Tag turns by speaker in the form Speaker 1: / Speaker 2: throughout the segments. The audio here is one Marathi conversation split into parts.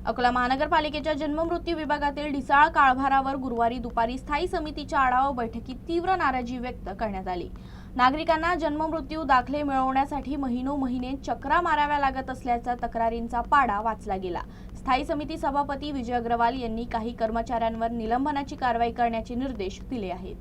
Speaker 1: अकोला महानगरपालिकेच्या जन्ममृत्यू विभागातील ढिसाळ कारभारावर गुरुवारी दुपारी स्थायी समितीच्या आढावा बैठकीत तीव्र नाराजी व्यक्त करण्यात आली। नागरिकांना जन्ममृत्यू दाखले मिळवण्यासाठी महिने चक्रा माराव्या लागत असल्याच्या तक्रारींचा पाडा वाचला गेला। स्थायी समिती सभापती विजय अग्रवाल यांनी काही कर्मचाऱ्यांवर निलंबनाची कारवाई करण्याचे निर्देश दिले आहेत।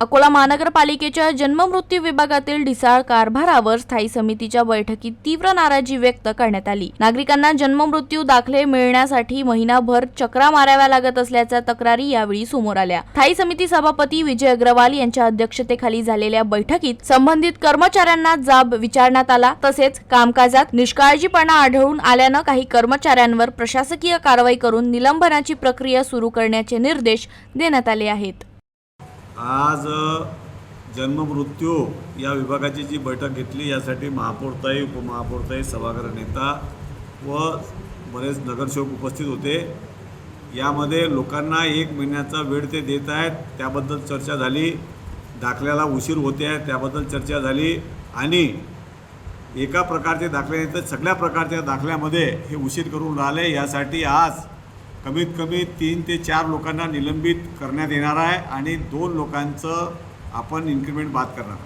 Speaker 1: अकोला महानगरपालिकेच्या जन्ममृत्यू विभागातील ढिसाळ कारभारावर स्थायी समितीच्या बैठकीत तीव्र नाराजी व्यक्त करण्यात आली। नागरिकांना जन्ममृत्यू दाखले मिळण्यासाठी महिनाभर चक्रा माराव्या लागत असल्याच्या तक्रारी यावेळी समोर आल्या। स्थायी समिती सभापती विजय अग्रवाल यांच्या अध्यक्षतेखाली झालेल्या बैठकीत संबंधित कर्मचाऱ्यांना जाब विचारण्यात आला। तसेच कामकाजात निष्काळजीपणा आढळून आल्याने काही कर्मचाऱ्यांवर प्रशासकीय कारवाई करून निलंबनाची प्रक्रिया सुरू करण्याचे निर्देश देण्यात आले आहेत।
Speaker 2: आज जन्ममृत्यू या विभागाची जी बैठक घेतली यासाठी महापौरताई, उपमहापौरताई, सभागृह नेता व बरेच नगरसेवक उपस्थित होते। यामध्ये लोकांना 1 महिन्याचा वेळ ते देत आहेत त्याबद्दल चर्चा झाली, दाखल्याला उशीर होते आहे त्याबद्दल चर्चा झाली आणि एका प्रकारचे दाखले नाही तर सगळ्या प्रकारच्या दाखल्यामध्ये हे उशीर करून राहिले। यासाठी आज कमीत कमी 3 ते 4 लोकांना निलंबित करण्यात येणार आहे आणि 2 लोकांचं आपण इन्क्रीमेंट बाद करणार।